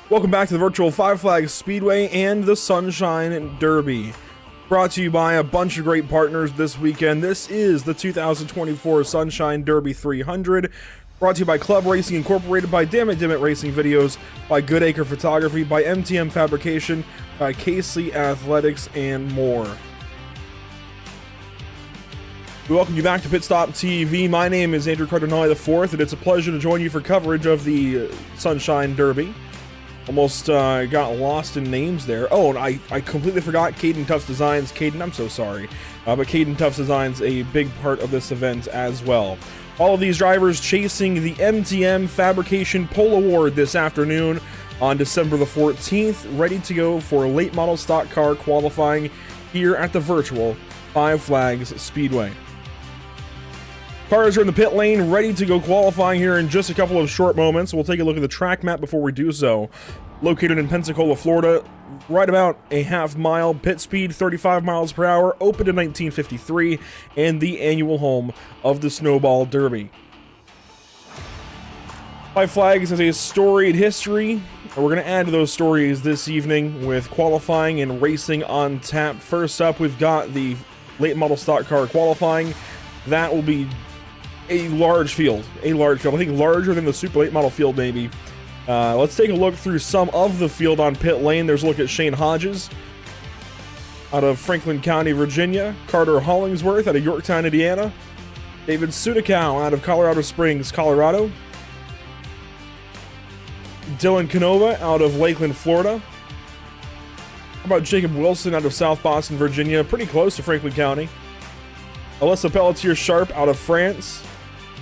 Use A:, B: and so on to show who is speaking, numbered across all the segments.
A: Welcome back to the virtual Five Flags Speedway and the Sunshine Derby. Brought to you by a bunch of great partners this weekend. This is the 2024 Sunshine Derby 300. Brought to you by Club Racing Incorporated, by Dammit Racing Videos, by Goodacre Photography, by MTM Fabrication, by Casey Athletics, and more. We welcome you back to Pit Stop TV. My name is Andrew Cardinale IV, and it's a pleasure to join you for coverage of the Sunshine Derby. Almost got lost in names there. Oh, and I completely forgot Caden Tuff's Designs. Caden, I'm so sorry. But Caden Tuff's Designs, a big part of this event as well. All of these drivers chasing the MTM Fabrication Pole Award this afternoon on December the 14th, ready to go for late model stock car qualifying here at the virtual Five Flags Speedway. Cars are in the pit lane, ready to go qualifying here in just a couple of short moments. We'll take a look at the track map before we do so. Located in Pensacola, Florida, right about a half mile, pit speed 35 miles per hour, opened in 1953, and the annual home of the Snowball Derby. Five Flags has a storied history, and we're going to add to those stories this evening with qualifying and racing on tap. First up, we've got the late model stock car qualifying. That will be a large field. I think larger than the super late model field, maybe. Let's take a look through some of the field on pit lane. There's a look at Shane Hodges out of Franklin County, Virginia. Carter Hollingsworth out of Yorktown, Indiana. David Sudakow out of Colorado Springs, Colorado. Dylan Canova out of Lakeland, Florida. How about Jacob Wilson out of South Boston, Virginia? Pretty close to Franklin County. Alyssa Pelletier-Sharp out of France.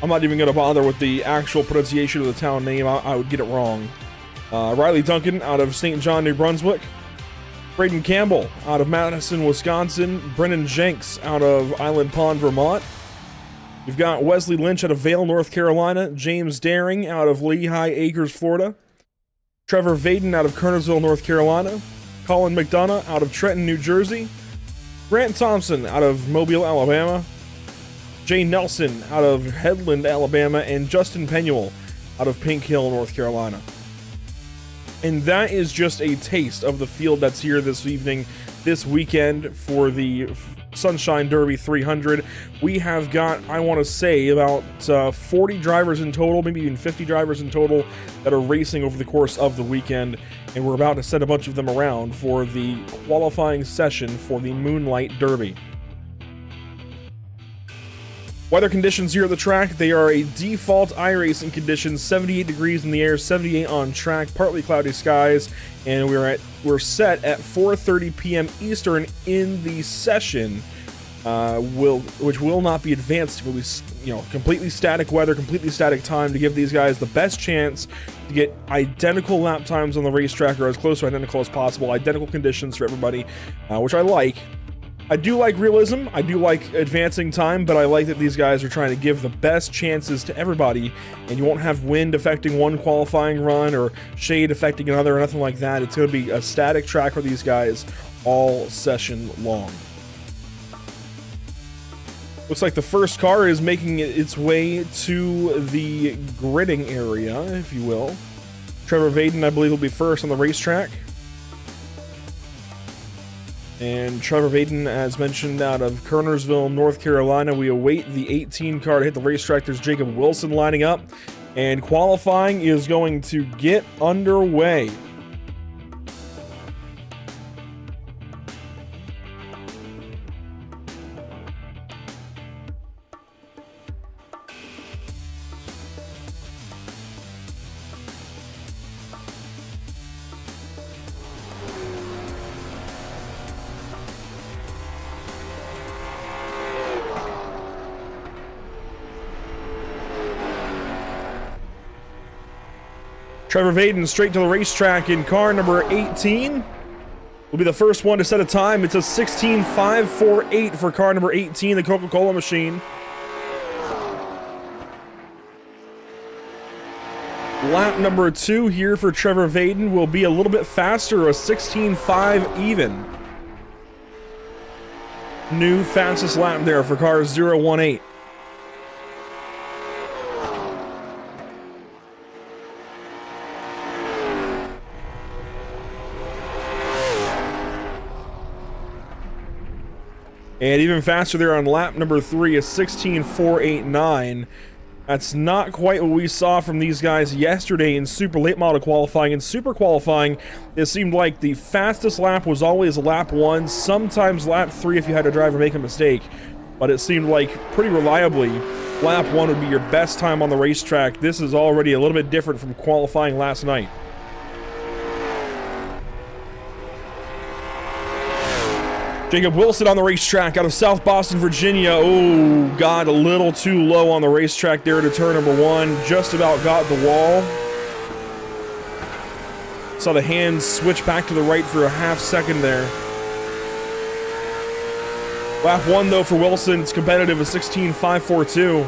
A: I'm not even going to bother with the actual pronunciation of the town name. I would get it wrong. Riley Duncan out of St. John, New Brunswick. Braden Campbell out of Madison, Wisconsin. Brennan Jenks out of Island Pond, Vermont. You've got Wesley Lynch out of Vail, North Carolina. James Daring out of Lehigh Acres, Florida. Trevor Vaden out of Kernersville, North Carolina. Colin McDonough out of Trenton, New Jersey. Grant Thompson out of Mobile, Alabama. Jay Nelson out of Headland, Alabama, and Justin Penuel out of Pink Hill, North Carolina. And that is just a taste of the field that's here this evening, this weekend for the Sunshine Derby 300. We have got, I want to say, about 40 drivers in total, maybe even 50 drivers in total that are racing over the course of the weekend. And we're about to send a bunch of them around for the qualifying session for the Moonlight Derby. Weather conditions here at the track, they are a default iRacing conditions, 78 degrees in the air, 78 on track, partly cloudy skies, and we're set at 4:30 p.m. Eastern in the session, which will not be advanced. It will be, completely static weather, completely static time to give these guys the best chance to get identical lap times on the racetrack, or as close to identical as possible, identical conditions for everybody, which I like. I do like realism, I do like advancing time, but I like that these guys are trying to give the best chances to everybody, and you won't have wind affecting one qualifying run or shade affecting another or nothing like that. It's going to be a static track for these guys all session long. Looks like the first car is making its way to the gridding area, if you will. Trevor Vaden, I believe, will be first on the racetrack. And Trevor Vaden, as mentioned, out of Kernersville, North Carolina. We await the 18 car to hit the racetrack. There's Jacob Wilson lining up. And qualifying is going to get underway. Trevor Vaden straight to the racetrack in car number 18. Will be the first one to set a time. It's a 16.548 for car number 18, the Coca-Cola machine. Lap number 2 here for Trevor Vaden will be a little bit faster, a 16.5 even. New fastest lap there for car 018. And even faster there on lap number 3 is 16.489. That's not quite what we saw from these guys yesterday in super late model qualifying. In super qualifying, it seemed like the fastest lap was always lap 1, sometimes lap 3 if you had a driver make a mistake. But it seemed like pretty reliably, lap 1 would be your best time on the racetrack. This is already a little bit different from qualifying last night. Jacob Wilson on the racetrack out of South Boston, Virginia. Oh, got a little too low on the racetrack there to turn number 1. Just about got the wall. Saw the hands switch back to the right for a half second there. Lap 1, though, for Wilson, it's competitive at 16.542.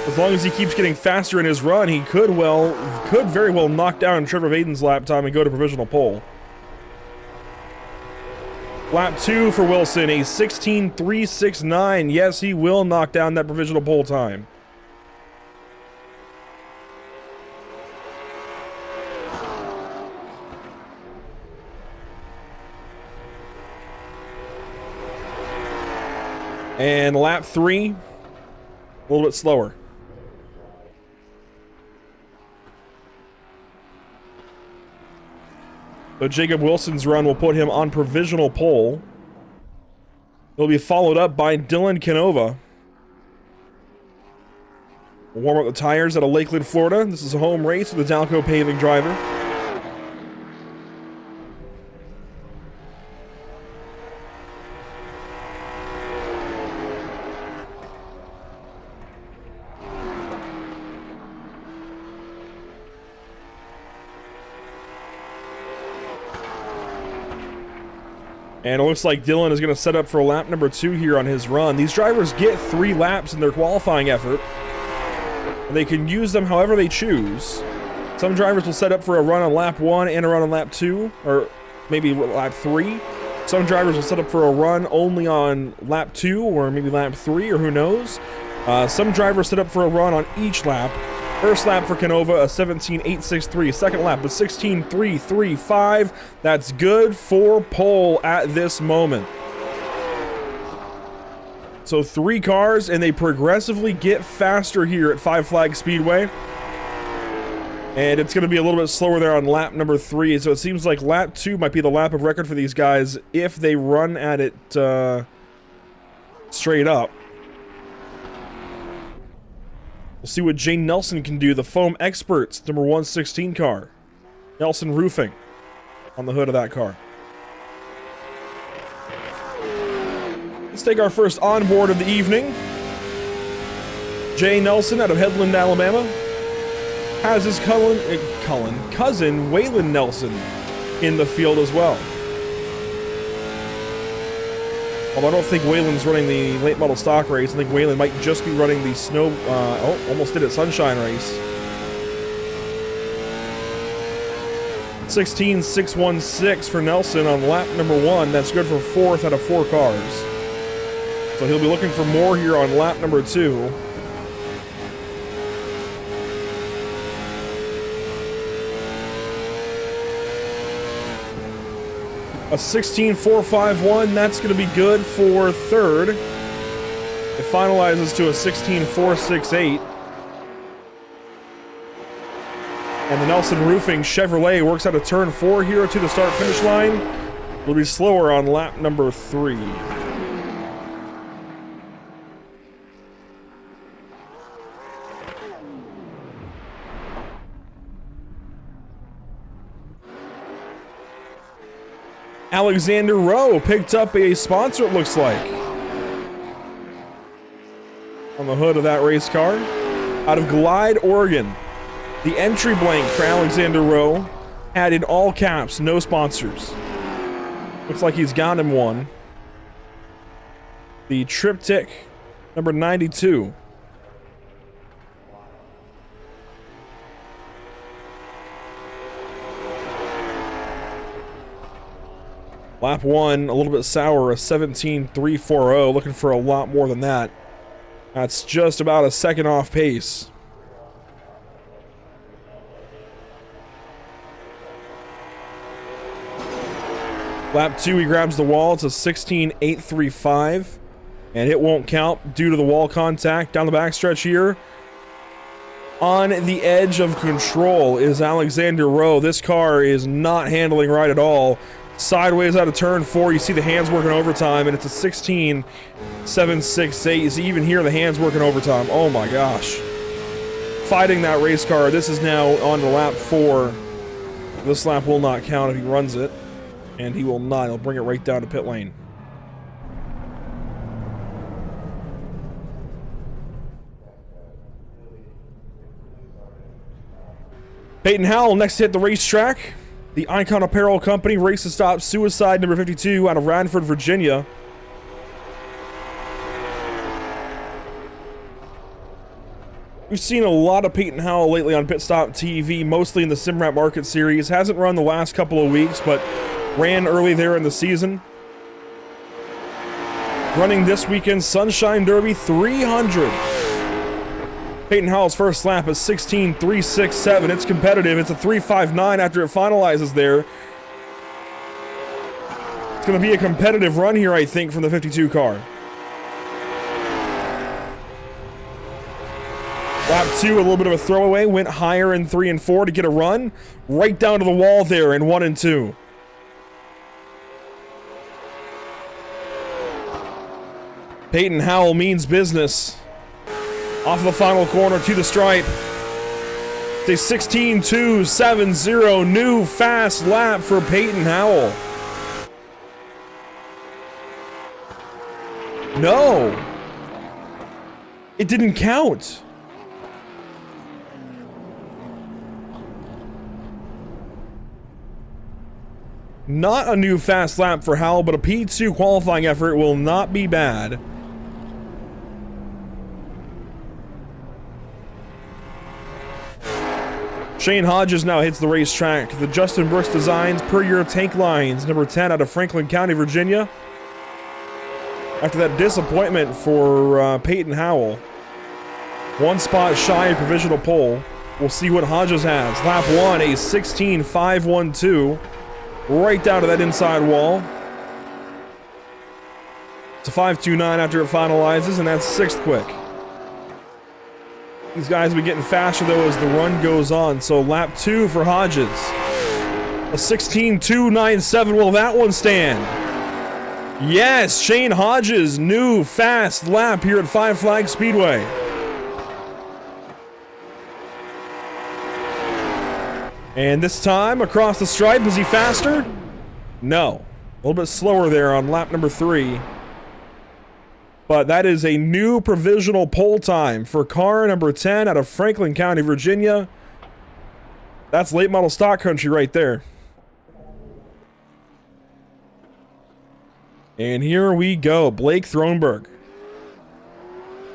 A: As long as he keeps getting faster in his run, he could very well knock down Trevor Vaden's lap time and go to provisional pole. Lap 2 for Wilson, a 16.369. Yes, he will knock down that provisional pole time. And lap 3, a little bit slower. So Jacob Wilson's run will put him on provisional pole. He'll be followed up by Dylan Canova. We'll warm up the tires out of Lakeland, Florida. This is a home race with the Dalco Paving driver. And it looks like Dylan is going to set up for lap number 2 here on his run. These drivers get 3 laps in their qualifying effort, and they can use them however they choose. Some drivers will set up for a run on lap 1 and a run on lap 2, or maybe lap 3. Some drivers will set up for a run only on lap 2, or maybe lap 3, or who knows. Some drivers set up for a run on each lap. First lap for Canova, a 17.863. Second lap, a 16.335. That's good for pole at this moment. So 3 cars, and they progressively get faster here at Five Flag Speedway. And it's going to be a little bit slower there on lap number 3. So it seems like lap 2 might be the lap of record for these guys if they run at it straight up. We'll see what Jane Nelson can do, the Foam Experts, number 116 car. Nelson Roofing on the hood of that car. Let's take our first onboard of the evening. Jay Nelson out of Headland, Alabama, has his cousin Waylon Nelson in the field as well. Although I don't think Waylon's running the late model stock race. I think Waylon might just be running the snow, almost did it, sunshine race. 16.616 for Nelson on lap number 1. That's good for 4th out of 4 cars. So he'll be looking for more here on lap number 2. A 16.451, that's going to be good for 3rd. It finalizes to a 16.468. And the Nelson Roofing Chevrolet works out of turn 4 here to the start-finish line. Will be slower on lap number 3. Alexander Rowe picked up a sponsor, it looks like, on the hood of that race car. Out of Glide, Oregon. The entry blank for Alexander Rowe had in all caps, no sponsors. Looks like he's got him one. The Triptych, number 92. Lap 1, a little bit sour, a 17.340. Looking for a lot more than that. That's just about a second off pace. Lap 2, he grabs the wall. It's a 16.835. And it won't count due to the wall contact. Down the backstretch here. On the edge of control is Alexander Rowe. This car is not handling right at all. Sideways out of turn 4. You see the hands working overtime, and it's a 16.768. You see even here the hands working overtime. Oh my gosh. Fighting that race car. This is now on to lap 4. This lap will not count if he runs it. And he will not. He'll bring it right down to pit lane. Peyton Howell next to hit the racetrack. The Icon Apparel Company race to stop Suicide number 52 out of Radford, Virginia. We've seen a lot of Peyton Howell lately on Pit Stop TV, mostly in the Simrap Market Series. Hasn't run the last couple of weeks, but ran early there in the season. Running this weekend, Sunshine Derby 300. Peyton Howell's first lap is 16.367. It's competitive. It's a 3.59 after it finalizes there. It's going to be a competitive run here, I think, from the 52 car. Lap 2, a little bit of a throwaway. Went higher in 3 and 4 to get a run. Right down to the wall there in 1 and 2. Peyton Howell means business. Off the final corner to the stripe. It's a 16.270 new fast lap for Peyton Howell. No. It didn't count. Not a new fast lap for Howell, but a P2 qualifying effort will not be bad. Shane Hodges now hits the racetrack. The Justin Brooks Designs Per Year Tank Lines, number 10 out of Franklin County, Virginia. After that disappointment for Peyton Howell. 1 spot shy of provisional pole. We'll see what Hodges has. Lap 1, a 16.512. Right down to that inside wall. It's a 5.29 after it finalizes, and that's 6th quick. These guys will be getting faster, though, as the run goes on. So lap 2 for Hodges. A 16.297. Will that one stand? Yes, Shane Hodges, new fast lap here at Five Flags Speedway. And this time, across the stripe, is he faster? No. A little bit slower there on lap number 3. But that is a new provisional pole time for car number 10 out of Franklin County, Virginia. That's late model stock country right there. And here we go, Blake Thronberg.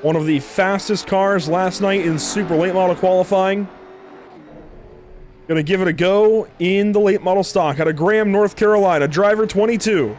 A: One of the fastest cars last night in super late model qualifying. Gonna give it a go in the late model stock out of Graham, North Carolina, driver 22.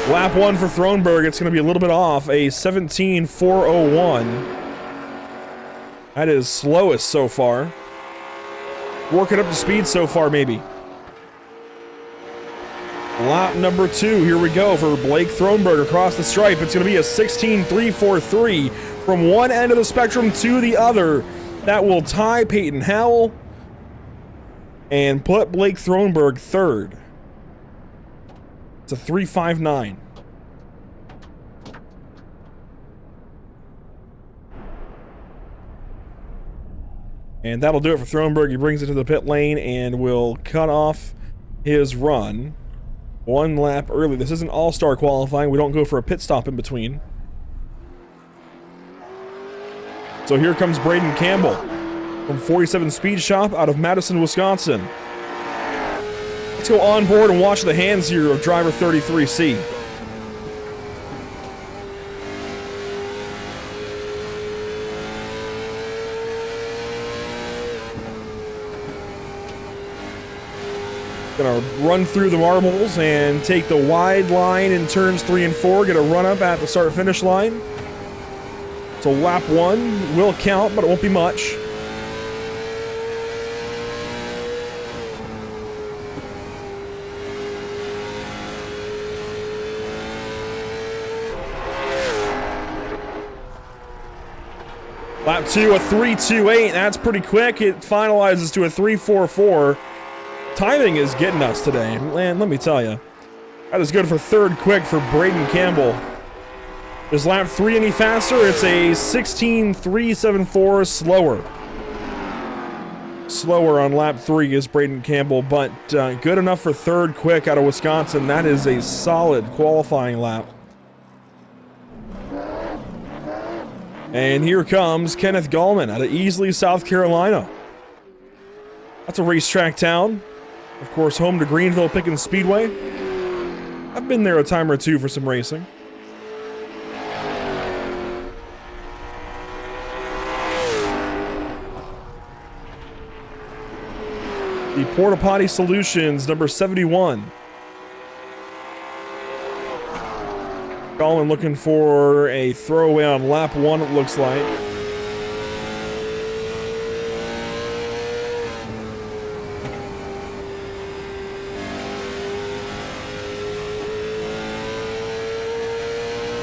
A: Lap 1 for Thronberg, it's going to be a little bit off, a 17.401. That is slowest so far. Working up to speed so far, maybe. Lap number 2, here we go for Blake Thronberg across the stripe. It's going to be a 16.343 from one end of the spectrum to the other. That will tie Peyton Howell and put Blake Thronberg third. It's a 3.59. And that'll do it for Thronberg. He brings it to the pit lane and will cut off his run 1 lap early. This isn't all-star qualifying. We don't go for a pit stop in between. So here comes Braden Campbell from 47 Speed Shop out of Madison, Wisconsin. Let's go on board and watch the hands here of driver 33C. Gonna run through the marbles and take the wide line in turns 3 and 4. Get a run up at the start-finish line. So lap 1 will count, but it won't be much. Lap 2, a 3.28. That's pretty quick. It finalizes to a 3.44. Timing is getting us today, man, let me tell you. That is good for third quick for Braden Campbell. Is lap 3 any faster? It's a 16.374 slower. Slower on lap 3 is Braden Campbell, but good enough for third quick out of Wisconsin. That is a solid qualifying lap. And here comes Kenneth Gallman out of Easley, South Carolina. That's a racetrack town. Of course, home to Greenville Pickens Speedway. I've been there a time or two for some racing. The Porta Potty Solutions, number 71. Gallman looking for a throwaway on lap 1, it looks like.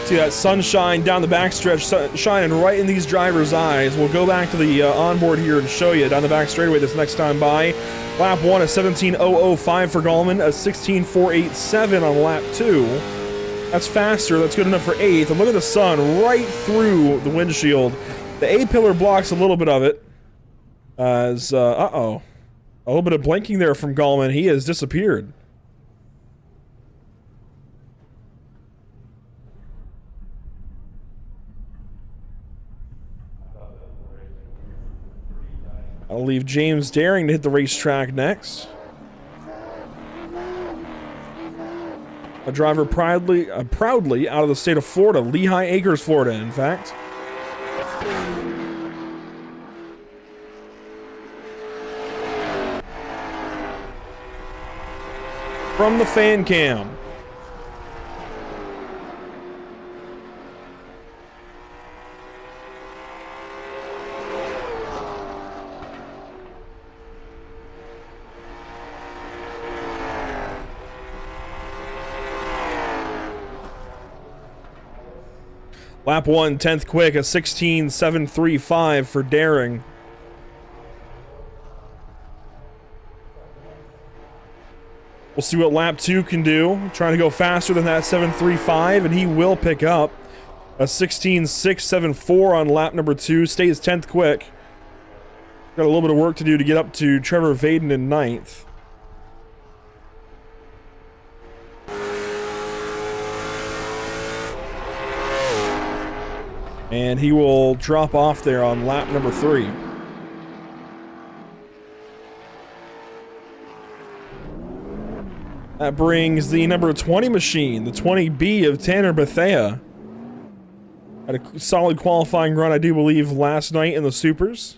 A: See that sunshine down the backstretch, shining right in these drivers' eyes. We'll go back to the onboard here and show you down the back straightaway this next time by. Lap 1, a 17.005 for Gallman, a 16.487 on lap 2. That's faster, that's good enough for 8th. And look at the sun right through the windshield. The A-pillar blocks a little bit of it. As, a little bit of blinking there from Gallman. He has disappeared. I'll leave James Daring to hit the racetrack next. A driver proudly out of the state of Florida, Lehigh Acres, Florida, in fact. From the fan cam. Lap 1, 10th quick, a 16.735 for Daring. We'll see what lap 2 can do. Trying to go faster than that 7.35, and he will pick up a 16.674 on lap number 2. Stays 10th quick. Got a little bit of work to do to get up to Trevor Vaden in 9th. And he will drop off there on lap number 3. That brings the number 20 machine, the 20B of Tanner Bethea. Had a solid qualifying run, I do believe, last night in the Supers.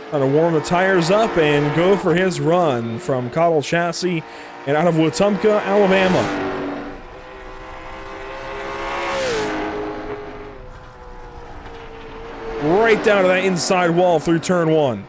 A: Trying to warm the tires up and go for his run from Cottle Chassis and out of Wetumpka, Alabama. Right down to that inside wall through turn 1.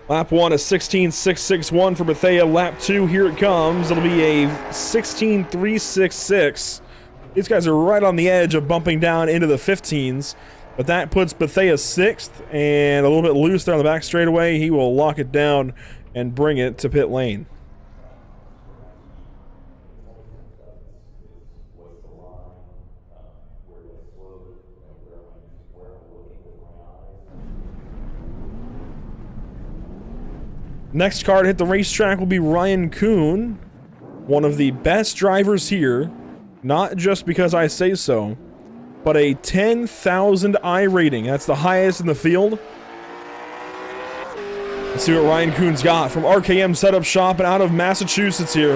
A: Lap 1 is 16.661 for Bethea. Lap 2, here it comes. It'll be a 16.366. These guys are right on the edge of bumping down into the 15s. But that puts Bethea 6th and a little bit loose there on the back straightaway. He will lock it down and bring it to pit lane. Next car to hit the racetrack will be Ryan Kuhn, one of the best drivers here. Not just because I say so, but a 10,000 I rating. That's the highest in the field. Let's see what Ryan Kuhn's got from RKM Setup Shop and out of Massachusetts here.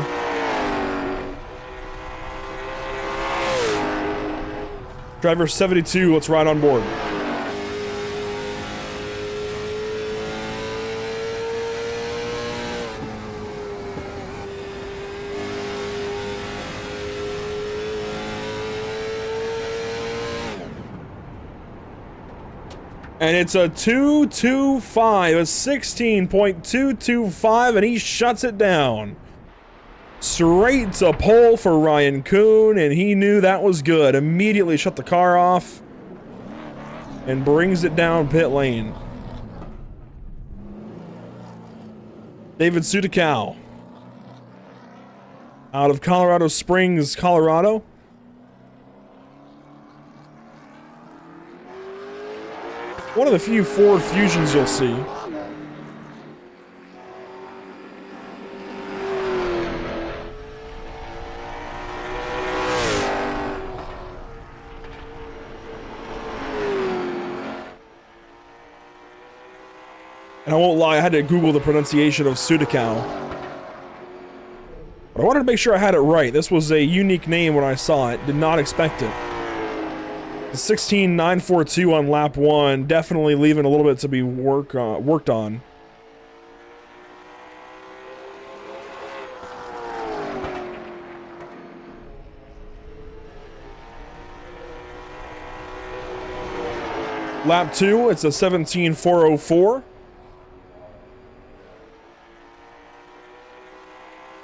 A: Driver 72, let's ride on board. And it's a 225, a 16.225, and he shuts it down. Straight to pole for Ryan Kuhn, and he knew that was good. Immediately shut the car off and brings it down pit lane. David Sudakow out of Colorado Springs, Colorado. One of the few Ford Fusions you'll see. And I won't lie, I had to Google the pronunciation of Sudakow. But I wanted to make sure I had it right. This was a unique name when I saw it. Did not expect it. The 16.942 on lap 1, definitely leaving a little bit to be worked on. Lap 2, it's a 17.404.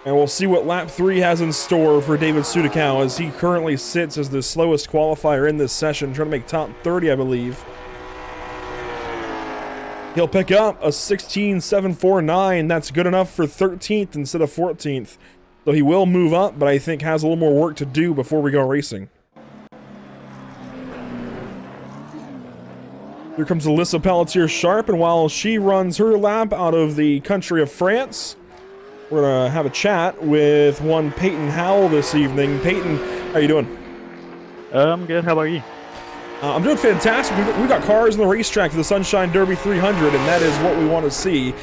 A: And we'll see what lap 3 has in store for David Sudakow, as he currently sits as the slowest qualifier in this session, trying to make top 30, I believe. He'll pick up a 16.749. That's good enough for 13th instead of 14th. So he will move up, but I think has a little more work to do before we go racing. Here comes Alyssa Pelletier-Sharp, and while she runs her lap out of the country of France, we're gonna have a chat with one Peyton Howell this evening. Peyton, how you doing?
B: I'm good. How about you?
A: I'm doing fantastic. We've got cars on the racetrack for the Sunshine Derby 300, and that is what we want to see.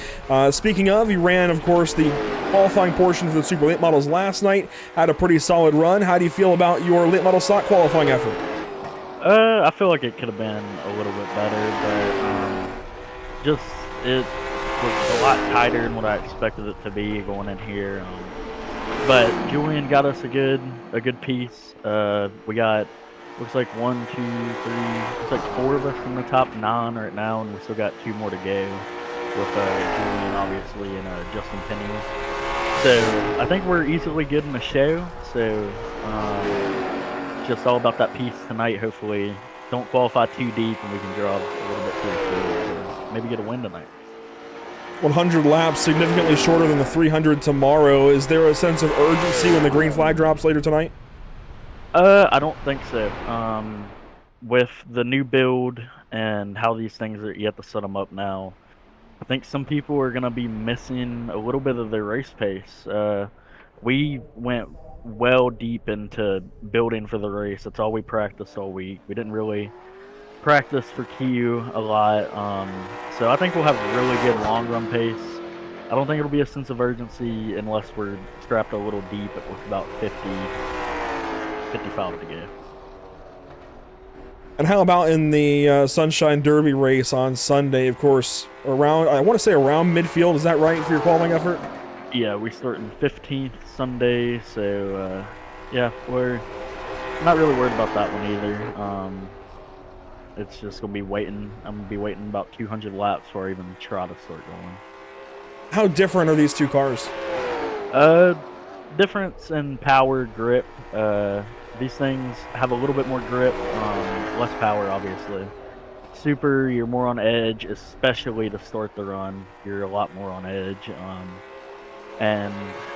A: Speaking of, he ran, of course, the qualifying portion for the Super Late Models last night. Had a pretty solid run. How do you feel about your Late Model stock qualifying effort?
B: I feel like it could have been a little bit better, but it was a lot tighter than what I expected it to be going in here. But Julian got us a good piece. We got, looks like 1, 2, 3, looks like 4 of us in the top 9 right now, and we still got 2 more to go with Julian, obviously, and Justin Penny. So I think we're easily good in the show. So just all about that piece tonight. Hopefully, don't qualify too deep, and we can draw a little bit through the field, and maybe get a win tonight.
A: 100 laps, significantly shorter than the 300 tomorrow. Is there a sense of urgency when the green flag drops later tonight?
B: I don't think so. With the new build and how these things are, you have to set them up now, I think some people are going to be missing a little bit of their race pace. We went well deep into building for the race. That's all we practiced all week. We didn't really practice for Q a lot. So I think we'll have a really good long run pace. I don't think it'll be a sense of urgency unless we're strapped a little deep with about 55 to go.
A: And how about in the Sunshine Derby race on Sunday, of course, around, I want to say around midfield, is that right for your qualifying effort?
B: Yeah, we start in 15th Sunday, so yeah, we're not really worried about that one either. It's just going to be waiting. I'm going to be waiting about 200 laps before I even try to start going.
A: How different are these two cars?
B: Difference in power, grip. These things have a little bit more grip, less power, obviously. Super, you're more on edge, especially to start the run. You're a lot more on edge. And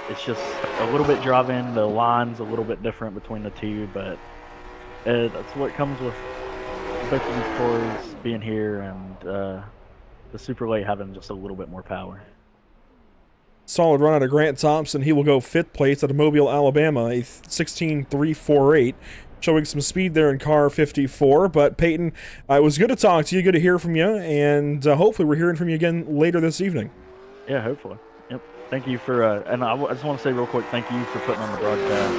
B: it's just a little bit driving. The line's a little bit different between the two, but that's what comes with both of these cars being here and the Super Late having just a little bit more power.
A: Solid run out of Grant Thompson. He will go 5th place out of Mobile, Alabama, a 16.348. Showing some speed there in car 54. But Peyton, it was good to talk to you, good to hear from you, and hopefully we're hearing from you again later this evening.
B: Yeah, hopefully. Yep. Thank you for, and I just want to say real quick, thank you for putting on the broadcast.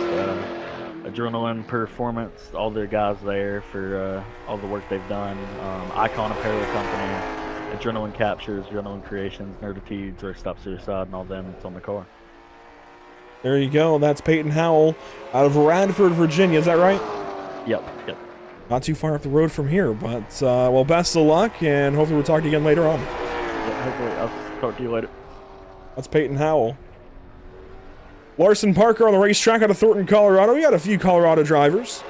B: Adrenaline Performance, all the guys there for all the work they've done. Icon Apparel Company, Adrenaline Captures, Adrenaline Creations, Nerditudes, or Stop Suicide, and all them that's on the car.
A: There you go. That's Peyton Howell out of Radford, Virginia. Is that right?
B: Yep.
A: Not too far up the road from here, but, well, best of luck, and hopefully we'll talk to you again later on.
B: Yeah, hopefully. I'll talk to you later.
A: That's Peyton Howell. Larson Parker on the racetrack out of Thornton, Colorado. We got a few Colorado drivers.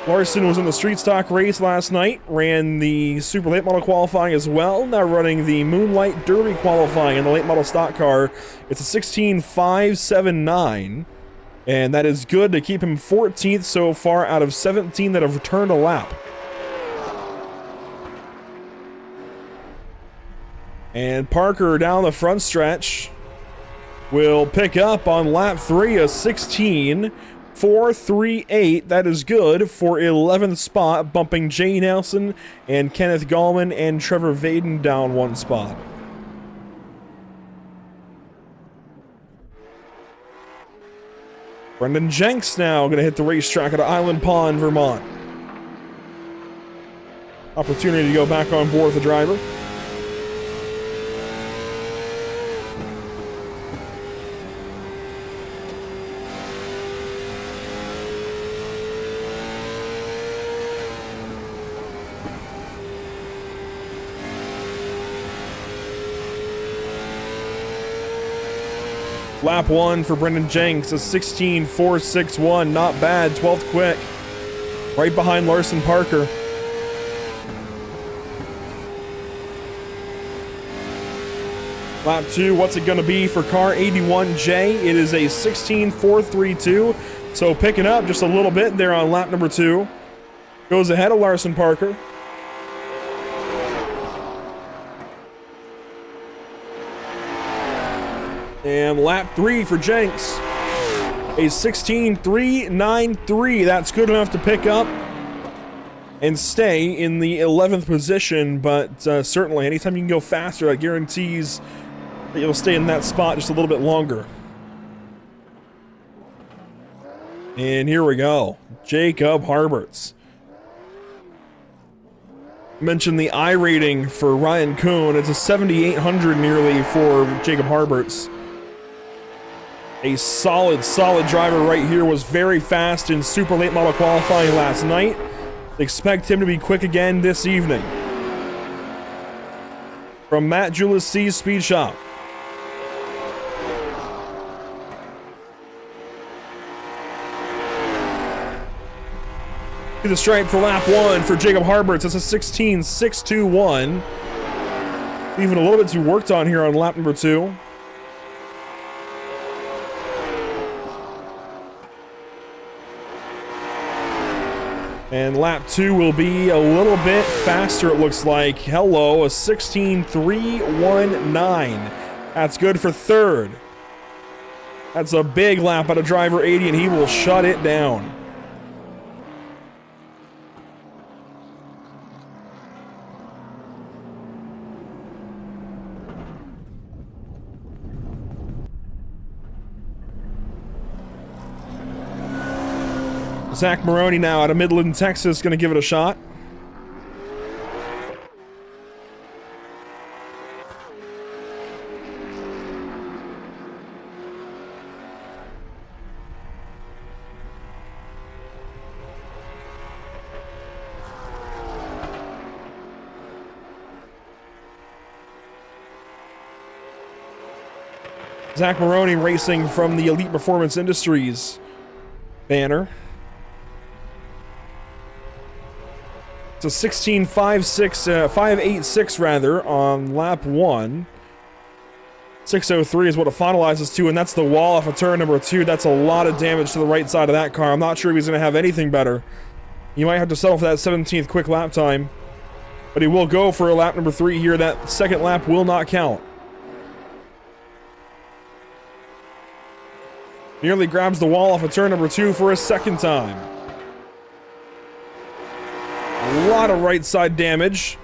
A: Larson was in the street stock race last night, ran the super late model qualifying as well, now running the Moonlight Derby qualifying in the late model stock car. It's a 16.579, and that is good to keep him 14th so far out of 17 that have returned a lap. And Parker down the front stretch will pick up on lap 3 a 16.438. That is good for 11th spot, bumping Jay Nelson and Kenneth Gallman and Trevor Vaden down 1 spot. Brendan Jenks now going to hit the racetrack at Island Pond, Vermont. Opportunity to go back on board with the driver. Lap 1 for Brendan Jenks, a 16.461, not bad, 12th quick. Right behind Larson Parker. Lap 2, what's it going to be for car 81J? It is a 16.432, so picking up just a little bit there on lap number 2. Goes ahead of Larson Parker. And lap 3 for Jenks, a 16.393. That's good enough to pick up and stay in the 11th position, but certainly anytime you can go faster, that guarantees that you'll stay in that spot just a little bit longer. And here we go, Jacob Harberts. Mentioned the I rating for Ryan Kuhn. It's a 7,800 nearly for Jacob Harberts. A solid driver right here. Was very fast in super late model qualifying last night. Expect him to be quick again this evening. From Matt Julis C's Speed Shop. To the stripe for lap 1 for Jacob Harberts. That's a 16.621. Even a little bit to be worked on here on lap number 2. And lap 2 will be a little bit faster, it looks like. Hello, a 16.319. That's good for 3rd. That's a big lap out of driver 80, and he will shut it down. Zach Maroney now out of Midland, Texas, going to give it a shot. Zach Maroney racing from the Elite Performance Industries banner. It's a 16.586 rather on lap 1. 6:03 is what it finalizes to, and that's the wall off of turn number 2. That's a lot of damage to the right side of that car. I'm not sure if he's going to have anything better. He might have to settle for that 17th quick lap time, but he will go for a lap number 3 here. That second lap will not count. Nearly grabs the wall off of turn number 2 for a second time. A lot of right side damage.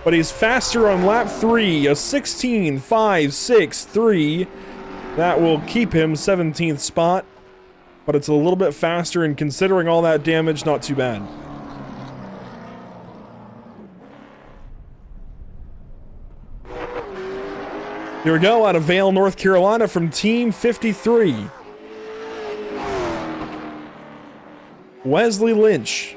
A: But he's faster on lap 3, a 16.563. That will keep him 17th spot. But it's a little bit faster, and considering all that damage, not too bad. Here we go, out of Vail, North Carolina, from Team 53. Wesley Lynch.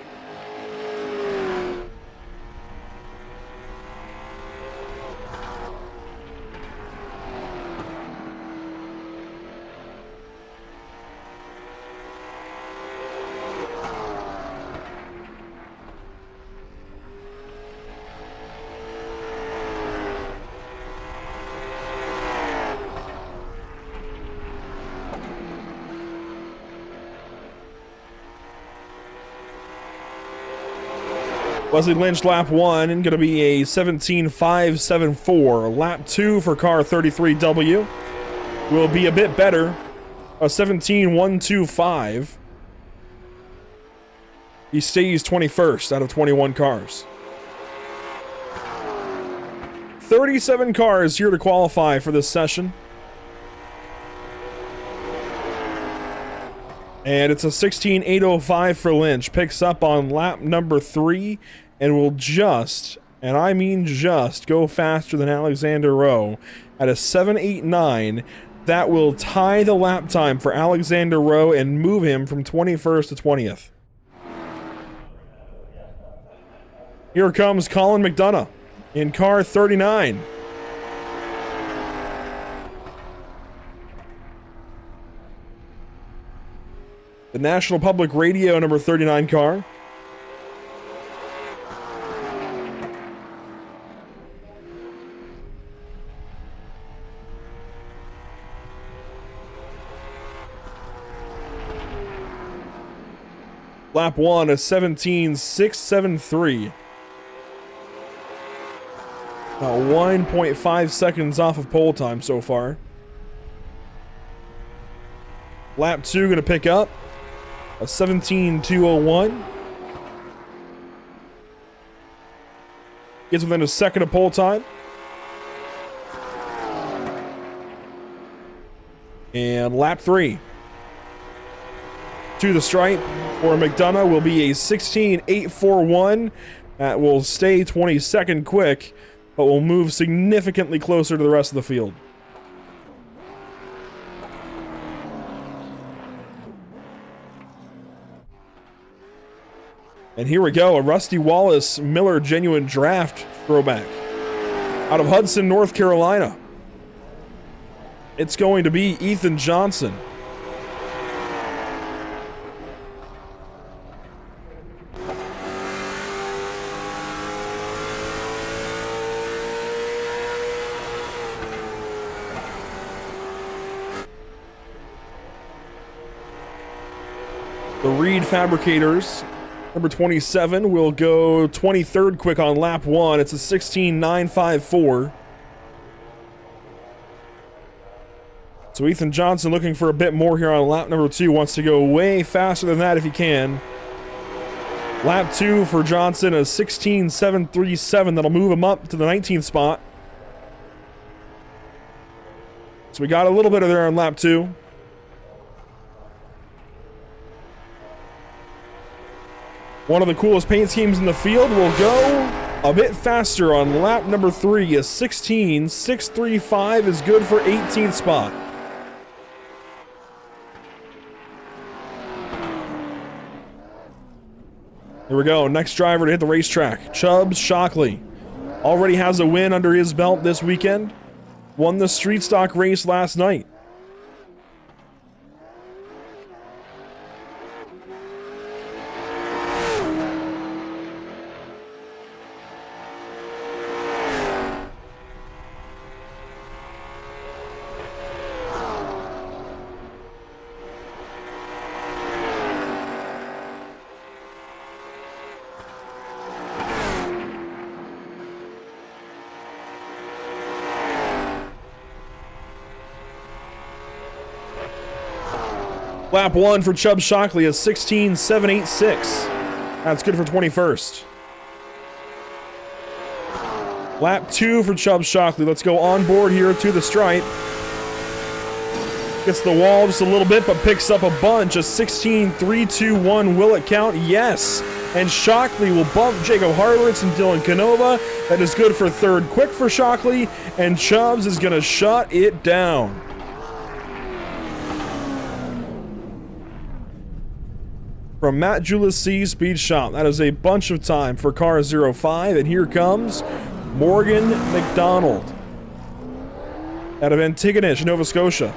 A: Wesley Lynch, lap 1, and going to be a 17.574. Lap 2 for car 33W will be a bit better, a 17.125. He stays 21st out of 21 cars. 37 cars here to qualify for this session. And it's a 16.805 for Lynch. Picks up on lap number 3 and will just, and I mean just, go faster than Alexander Rowe at a 7.89. That will tie the lap time for Alexander Rowe and move him from 21st to 20th. Here comes Colin McDonough in car 39. The National Public Radio number 39 car. Lap 1, a 17.673. About 1.5 seconds off of pole time so far. Lap 2 going to pick up a 17.201. Gets within a second of pole time. And lap 3. To the stripe for McDonough will be a 16.841. That will stay 22nd quick, but will move significantly closer to the rest of the field. And here we go, a Rusty Wallace Miller Genuine Draft throwback out of Hudson, North Carolina. It's going to be Ethan Johnson. The Reed Fabricators, number 27, will go 23rd quick on lap 1. It's a 16.954. So Ethan Johnson looking for a bit more here on lap number 2. Wants to go way faster than that if he can. Lap 2 for Johnson, a 16.737. That'll move him up to the 19th spot. So we got a little bit of there on lap 2. One of the coolest paint schemes in the field will go a bit faster on lap number 3. A 16.635 is good for 18th spot. Here we go. Next driver to hit the racetrack. Chubbs Shockley. Already has a win under his belt this weekend. Won the street stock race last night. Lap 1 for Chubb Shockley is 16.786. That's good for 21st. Lap 2 for Chubb Shockley. Let's go on board here to the stripe. Gets the wall just a little bit, but picks up a bunch. A 16.321. Will it count? Yes. And Shockley will bump Jacob Harlowitz and Dylan Canova. That is good for third quick for Shockley. And Chubbs is going to shut it down. From Matt Julissi Speed Shop. That is a bunch of time for car 05. And here comes Morgan McDonald out of Antigonish, Nova Scotia.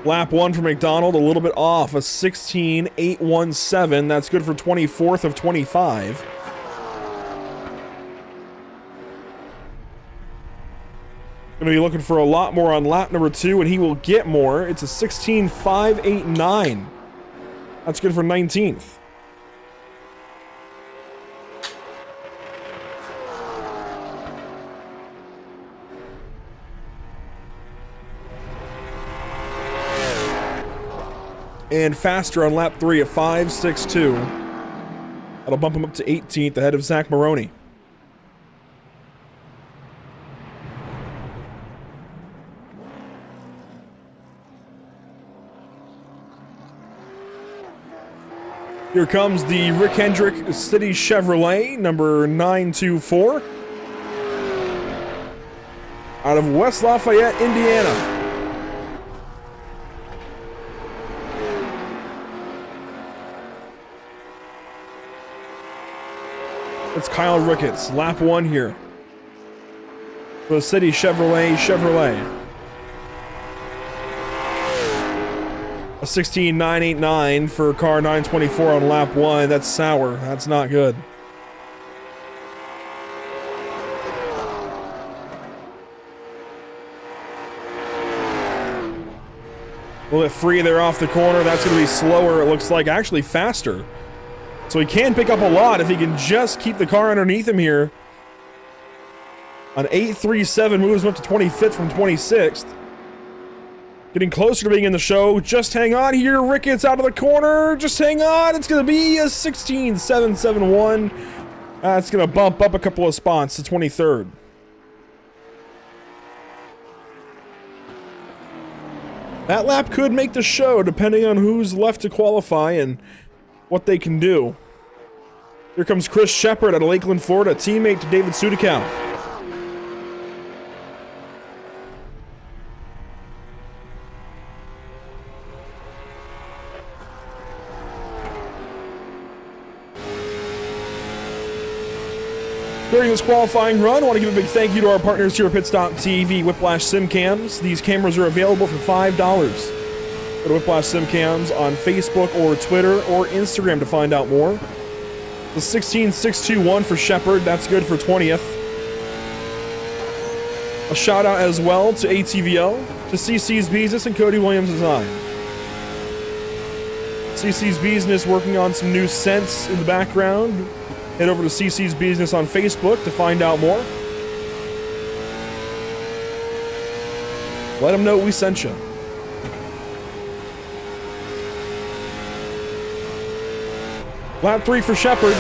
A: Lap 1 for McDonald, a little bit off, a 16.817. That's good for 24th of 25. Going to be looking for a lot more on lap number 2, and he will get more. It's a 16.589. That's good for 19th. And faster on lap 3 at 5.62. That'll bump him up to 18th ahead of Zach Maroney. Here comes the Rick Hendrick City Chevrolet, number 924. Out of West Lafayette, Indiana. It's Kyle Ricketts, lap 1 here for the City Chevrolet. A 16.989 for car 924 on lap 1. That's sour. That's not good. A little bit free there off the corner. That's going to be slower, it looks like. Actually faster. So he can pick up a lot if he can just keep the car underneath him here. An 8.37 moves him up to 25th from 26th. Getting closer to being in the show. Just hang on here. Ricketts out of the corner. Just hang on. It's going to be a 16.771. That's going to bump up a couple of spots to 23rd. That lap could make the show depending on who's left to qualify and what they can do. Here comes Chris Shepard out of Lakeland, Florida, teammate to David Sudakow. During this qualifying run, I want to give a big thank you to our partners here at Pitstop TV, Whiplash Sim Cams. These cameras are available for $5. Go to Whiplash Sim Cams on Facebook or Twitter or Instagram to find out more. The 16.621 for Shepard, that's good for 20th. A shout out as well to ATVO, to CC's Business and Cody Williams Design. CC's Business working on some new scents in the background. Head over to CC's Business on Facebook to find out more. Let them know we sent you. Lap 3 for Shepard.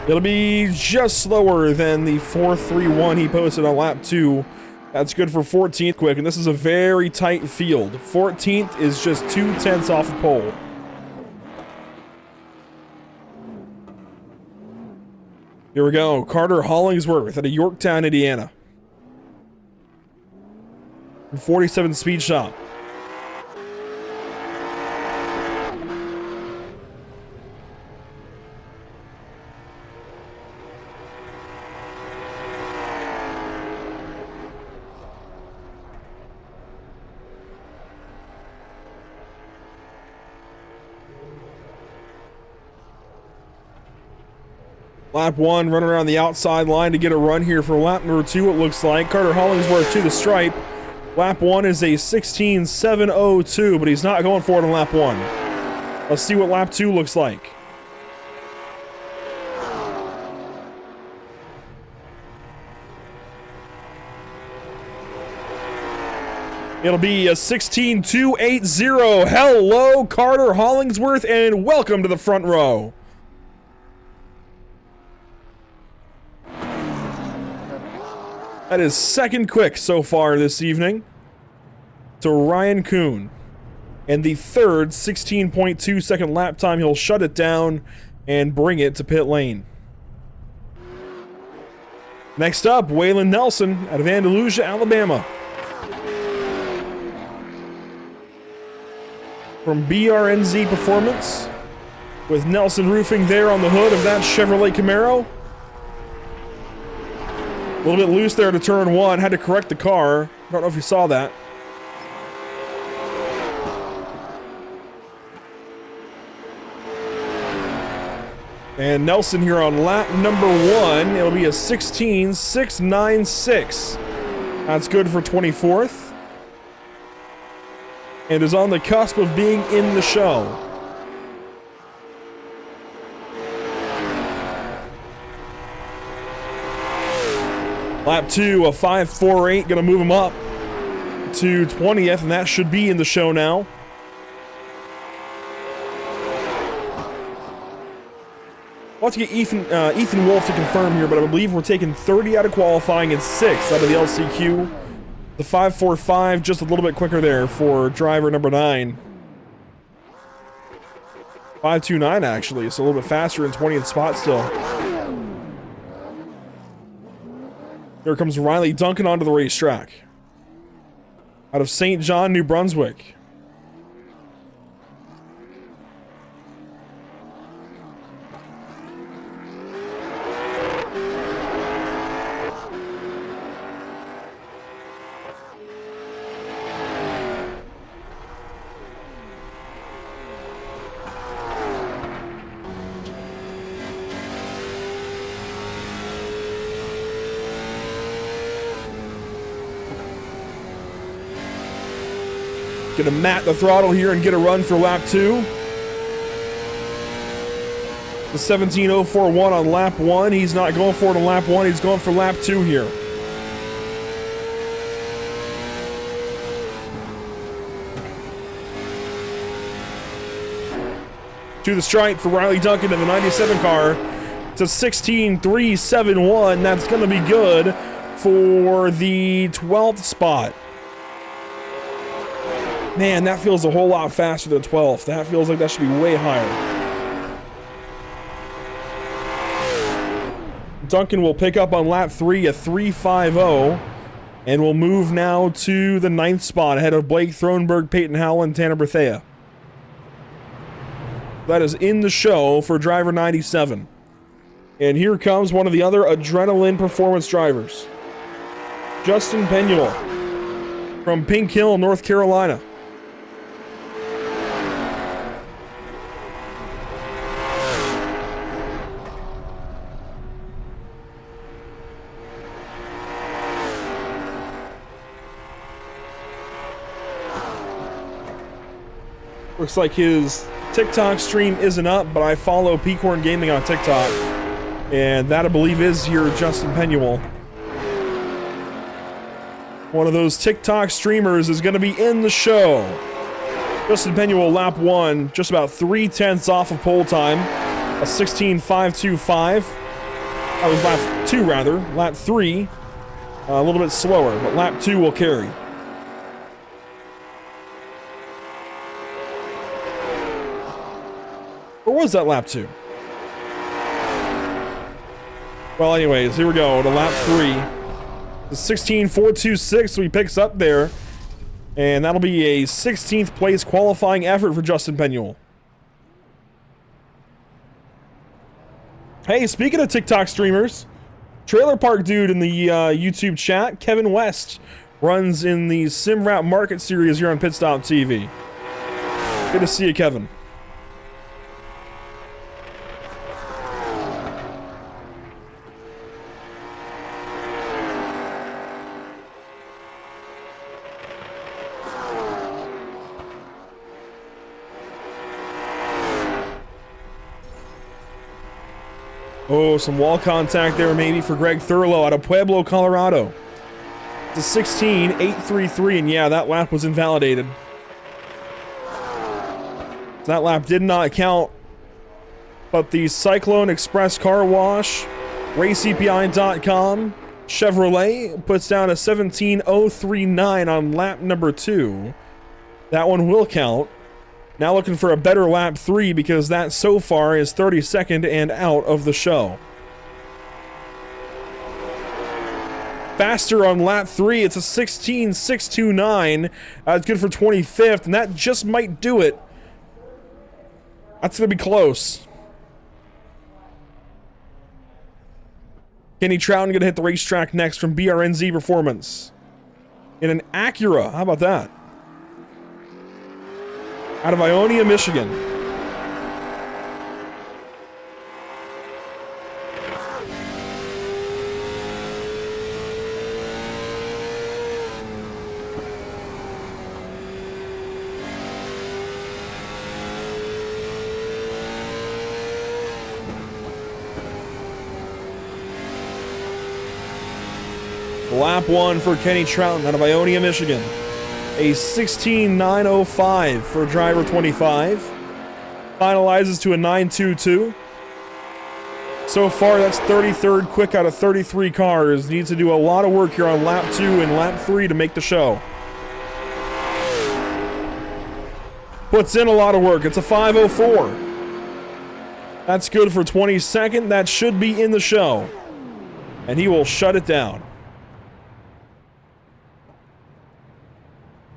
A: It'll be just slower than the 4.31 he posted on lap 2. That's good for 14th quick, and this is a very tight field. 14th is just 0.2 off the pole. Here we go. Carter Hollingsworth out of Yorktown, Indiana. 47 Speed Shop. Lap 1, running around the outside line to get a run here for lap number 2, it looks like. Carter Hollingsworth to the stripe. Lap 1 is a 16.702, but he's not going for it on lap 1. Let's see what lap 2 looks like. It'll be a 16.280. Hello, Carter Hollingsworth, and welcome to the front row. That is second quick so far this evening to Ryan Kuhn. And the third 16.2 second lap time, he'll shut it down and bring it to pit lane. Next up, Waylon Nelson out of Andalusia, Alabama. From BRNZ Performance, with Nelson Roofing there on the hood of that Chevrolet Camaro. A little bit loose there to turn 1, had to correct the car. I don't know if you saw that. And Nelson here on lap number 1, it'll be a 16.696. That's good for 24th. And is on the cusp of being in the show. Lap 2, a 5.48, gonna move him up to 20th, and that should be in the show now. I'll have to get Ethan Wolf to confirm here, but I believe we're taking 30 out of qualifying and 6 out of the LCQ. The 5.45, just a little bit quicker there for driver number 9. 5.29 actually, so a little bit faster in 20th spot still. Here comes Riley Duncan onto the racetrack. Out of St. John, New Brunswick. Gonna mat the throttle here and get a run for lap 2. The 17.041 on lap 1. He's not going for it on lap 1. He's going for lap 2 here. To the stripe for Riley Duncan in the 97 car. It's a 16.371. That's going to be good for the 12th spot. Man, that feels a whole lot faster than 12th. That feels like that should be way higher. Duncan will pick up on lap 3, a 3.50, and will move now to the 9th spot ahead of Blake Thronberg, Peyton Howell, and Tanner Berthea. That is in the show for driver 97. And here comes one of the other Adrenaline Performance drivers. Justin Penuel from Pink Hill, North Carolina. Looks like his TikTok stream isn't up, but I follow Peacorn Gaming on TikTok. And that, I believe, is your Justin Penuel. One of those TikTok streamers is going to be in the show. Justin Penuel, lap 1, just about 3/10 off of pole time. A 16.525. That was lap 2, rather. Lap 3, a little bit slower, but lap 2 will carry. Or was that lap 2? Well, anyways, here we go to lap 3. The 16.426, so he picks up there. And that'll be a 16th place qualifying effort for Justin Penuel. Hey, speaking of TikTok streamers, Trailer Park Dude in the YouTube chat, Kevin West, runs in the Sim Rap Market Series here on Pit Stop TV. Good to see you, Kevin. Oh, some wall contact there maybe for Greg Thurlow out of Pueblo, Colorado. It's a 16.833, and yeah, that lap was invalidated. That lap did not count, but the Cyclone Express Car Wash, RaceEPI.com, Chevrolet puts down a 17.039 on lap number 2. That one will count. Now looking for a better lap 3 because that so far is 32nd and out of the show. Faster on lap 3, it's a 16.629. It's good for 25th, and that just might do it. That's going to be close. Kenny Trouton going to hit the racetrack next from BRNZ Performance. In an Acura. How about that? Out of Ionia, Michigan. Lap 1 for Kenny Trouton out of Ionia, Michigan. A 16.905 for driver 25. Finalizes to a 9.22. So far, that's 33rd quick out of 33 cars. Needs to do a lot of work here on lap 2 and lap 3 to make the show. Puts in a lot of work. It's a 5.04. That's good for 22nd. That should be in the show. And he will shut it down.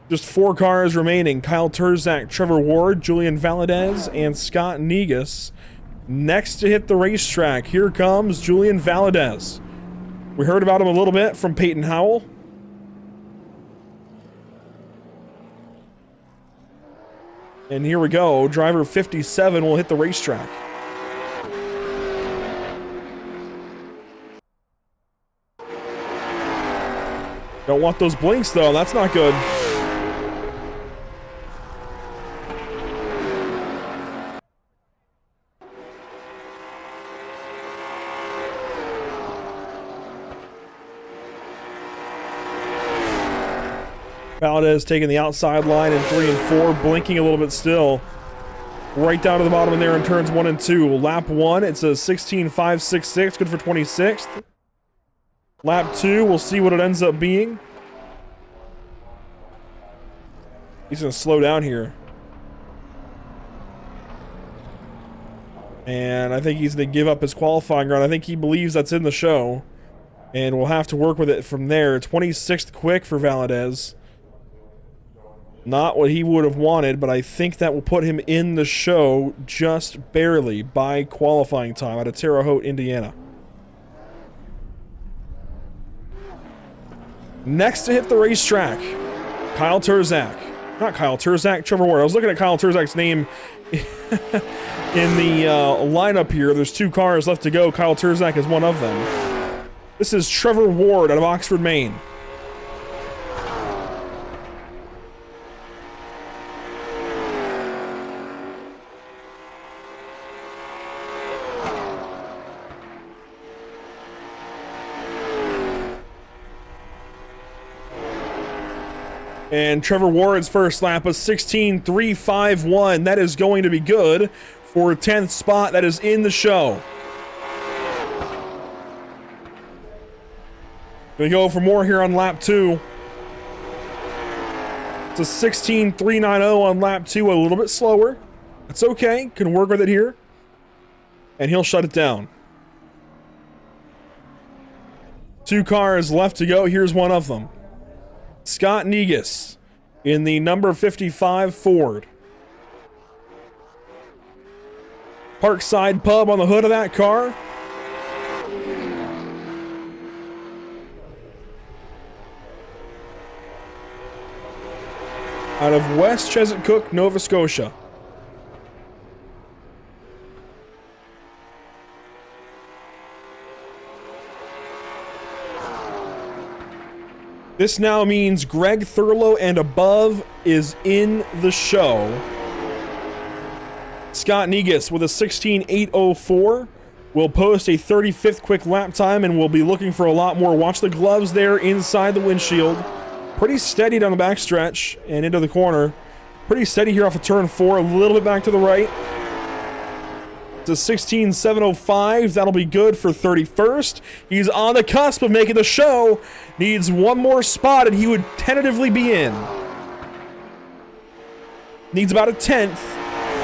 A: Just 4 cars remaining. Kyle Terzak, Trevor Ward, Julian Valadez, and Scott Negus. Next to hit the racetrack, here comes Julian Valadez. We heard about him a little bit from Peyton Howell. And here we go. Driver 57 will hit the racetrack. Don't want those blinks, though. That's not good. Valadez taking the outside line in 3 and 4, blinking a little bit still. Right down to the bottom in there in turns 1 and 2. Lap 1, it's a 16.566, good for 26th. Lap 2, we'll see what it ends up being. He's going to slow down here. And I think he's going to give up his qualifying run. I think he believes that's in the show. And we'll have to work with it from there. 26th quick for Valadez. Not what he would have wanted, but I think that will put him in the show just barely by qualifying time out of Terre Haute, Indiana. Next to hit the racetrack, Kyle Terzak. Not Kyle Terzak, Trevor Ward. I was looking at Kyle Terzak's name in the lineup here. There's 2 cars left to go. Kyle Terzak is one of them. This is Trevor Ward out of Oxford, Maine. And Trevor Ward's first lap, a 16.351. That is going to be good for 10th spot. That is in the show. Gonna go for more here on lap 2. It's a 16.390 on lap 2, a little bit slower. That's okay, can work with it here. And he'll shut it down. 2 cars left to go, here's one of them. Scott Negus in the number 55 Ford. Parkside Pub on the hood of that car. Out of West Chesapeake, Nova Scotia. This now means Greg Thurlow and above is in the show. Scott Negus with a 16.804. will post a 35th quick lap time, and we'll be looking for a lot more. Watch the gloves there inside the windshield. Pretty steady down the backstretch and into the corner. Pretty steady here off of turn 4, a little bit back to the right. It's a 16.705. That'll be good for 31st. He's on the cusp of making the show. Needs one more spot, and he would tentatively be in. Needs about a 10th,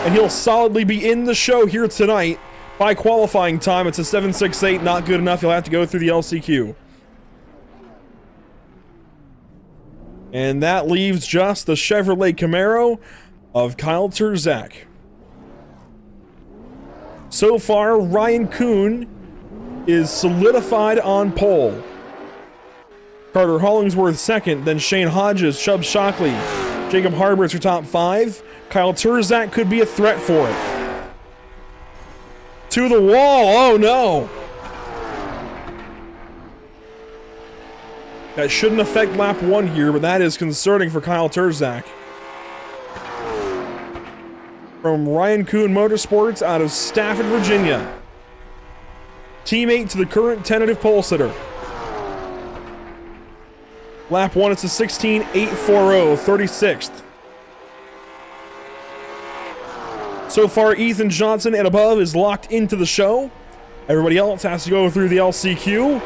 A: and he'll solidly be in the show here tonight. By qualifying time, it's a 7.68, not good enough. You'll have to go through the LCQ. And that leaves just the Chevrolet Camaro of Kyle Terzak. So far, Ryan Kuhn is solidified on pole. Carter Hollingsworth second, then Shane Hodges, Chubb Shockley, Jacob Harbert's your top 5. Kyle Terzak could be a threat for it. To the wall. Oh, no. That shouldn't affect lap 1 here, but that is concerning for Kyle Terzak. From Ryan Kuhn Motorsports out of Stafford, Virginia. Teammate to the current tentative pole sitter. Lap 1, it's a 16.840, 36th. So far, Ethan Johnson and above is locked into the show. Everybody else has to go through the LCQ.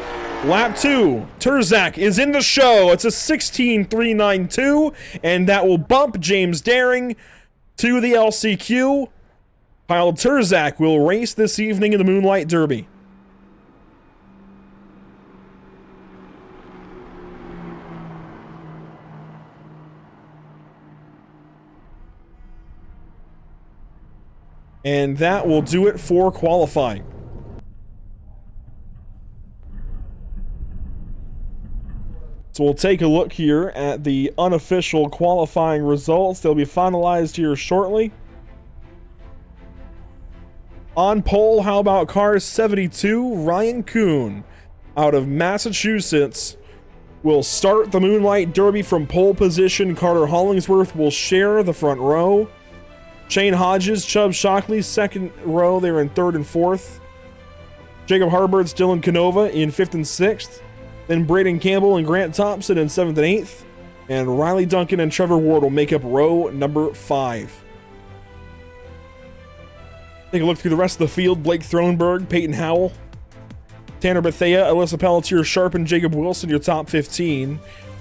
A: Lap 2, Terzak is in the show. It's a 16.392, and that will bump James Daring to the LCQ. Kyle Terzak will race this evening in the Moonlight Derby. And that will do it for qualifying. So we'll take a look here at the unofficial qualifying results. They'll be finalized here shortly. On pole, how about car 72, Ryan Kuhn out of Massachusetts will start the Moonlight Derby from pole position. Carter Hollingsworth will share the front row. Shane Hodges, Chubb Shockley, second row. They're in 3rd and 4th. Jacob Harbert's Dylan Canova in 5th and 6th. Then Braden Campbell and Grant Thompson in 7th and 8th. And Riley Duncan and Trevor Ward will make up row number 5. Take a look through the rest of the field. Blake Thronberg, Peyton Howell, Tanner Bethea, Alyssa Pelletier, Sharp, and Jacob Wilson, your top 15.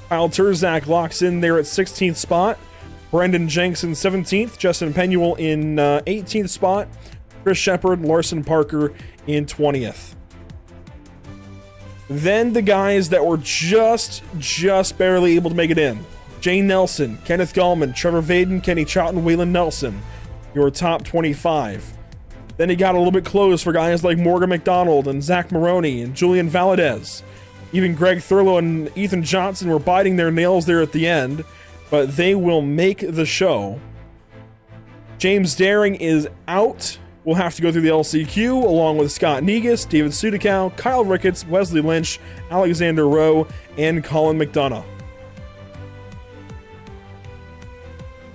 A: Kyle Terzak locks in there at 16th spot. Brendan Jenks in 17th. Justin Penuel in 18th spot. Chris Shepard, Larson Parker in 20th. Then the guys that were just barely able to make it in. Jane Nelson, Kenneth Gallman, Trevor Vaden, Kenny Troughton, Waylon Nelson, your top 25. Then it got a little bit close for guys like Morgan McDonald and Zach Maroney and Julian Valadez. Even Greg Thurlow and Ethan Johnson were biting their nails there at the end, but they will make the show. James Daring is out. We'll have to go through the LCQ along with Scott Negus, David Sudicow, Kyle Ricketts, Wesley Lynch, Alexander Rowe, and Colin McDonough.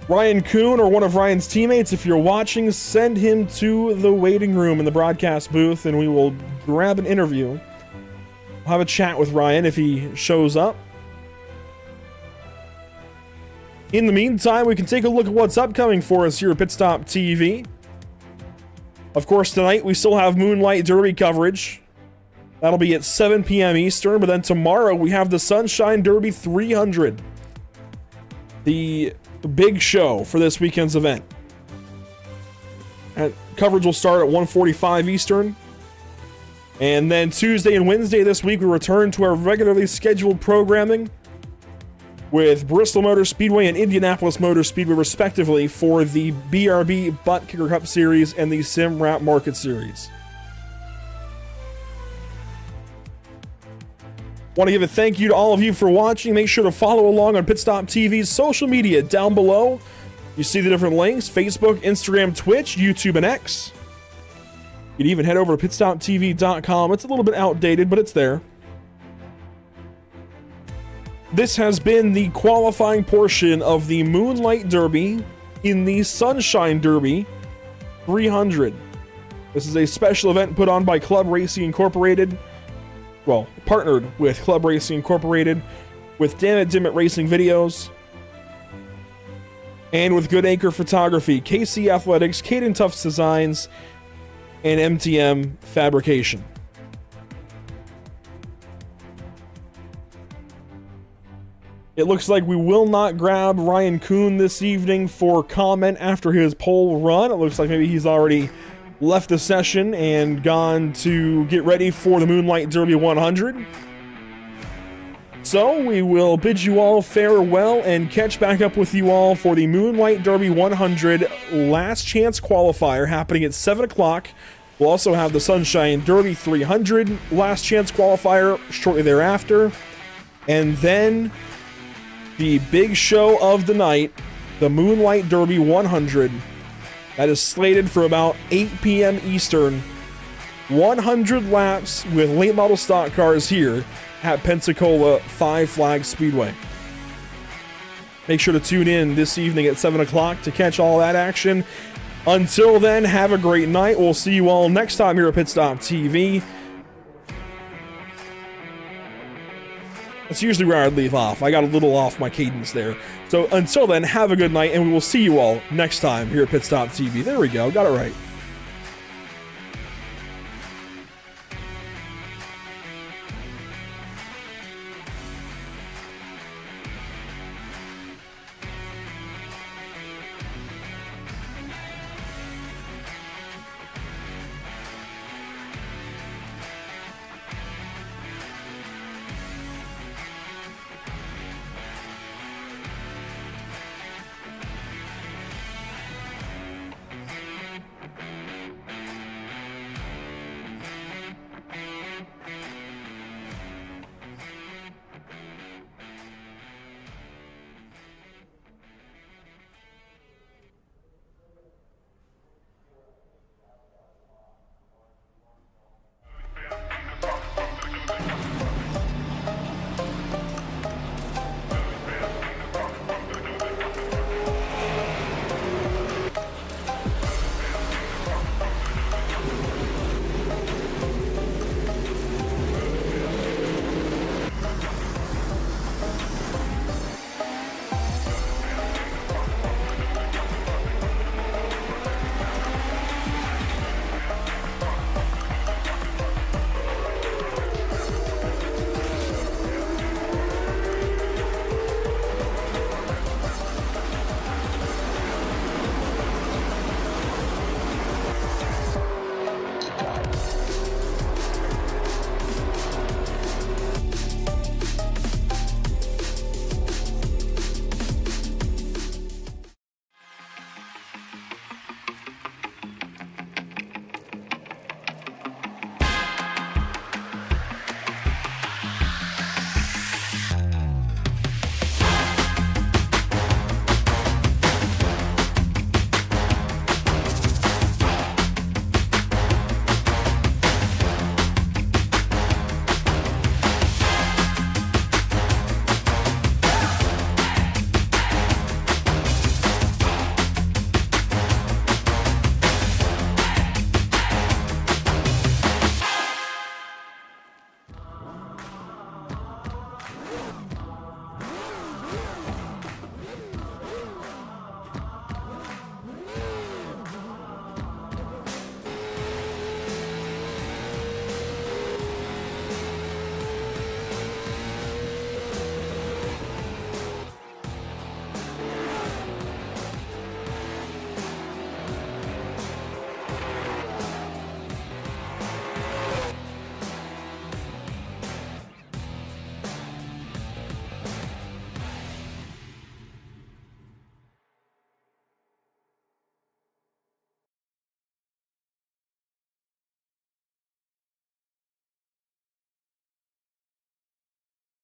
A: Ryan Kuhn, or one of Ryan's teammates, if you're watching, send him to the waiting room in the broadcast booth and we will grab an interview. We'll have a chat with Ryan if he shows up. In the meantime, we can take a look at what's upcoming for us here at Pit Stop TV. Of course, tonight we still have Moonlight Derby coverage. That'll be at 7 p.m. Eastern, but then tomorrow we have the Sunshine Derby 300. The big show for this weekend's event. And coverage will start at 1:45 Eastern. And then Tuesday and Wednesday this week, we return to our regularly scheduled programming with Bristol Motor Speedway and Indianapolis Motor Speedway, respectively, for the BRB Butt Kicker Cup Series and the Sim Rap Market Series. Want to give a thank you to all of you for watching. Make sure to follow along on Pit Stop TV's social media down below. You see the different links: Facebook, Instagram, Twitch, YouTube, and X. You can even head over to pitstoptv.com. It's a little bit outdated, but it's there. This has been the qualifying portion of the Moonlight Derby in the Sunshine Derby 300. This is a special event put on by Club Racing Incorporated. Well, partnered with Club Racing Incorporated, with Damn It Dimit Racing Videos, and with Good Anchor Photography, KC Athletics, Caden Tufts Designs, and MTM Fabrication. It looks like we will not grab Ryan Kuhn this evening for comment after his pole run. It looks like maybe he's already left the session and gone to get ready for the Moonlight Derby 100. So we will bid you all farewell and catch back up with you all for the Moonlight Derby 100 last chance qualifier happening at 7 o'clock. We'll also have the Sunshine Derby 300 last chance qualifier shortly thereafter. And then the big show of the night, the Moonlight Derby 100. That is slated for about 8 p.m. Eastern. 100 laps with late model stock cars here at Pensacola Five Flags Speedway. Make sure to tune in this evening at 7 o'clock to catch all that action. Until then, have a great night. We'll see you all next time here at Pit Stop TV. That's usually where I'd leave off. I got a little off my cadence there. So until then, have a good night, and we will see you all next time here at Pit Stop TV. There we go. Got it right.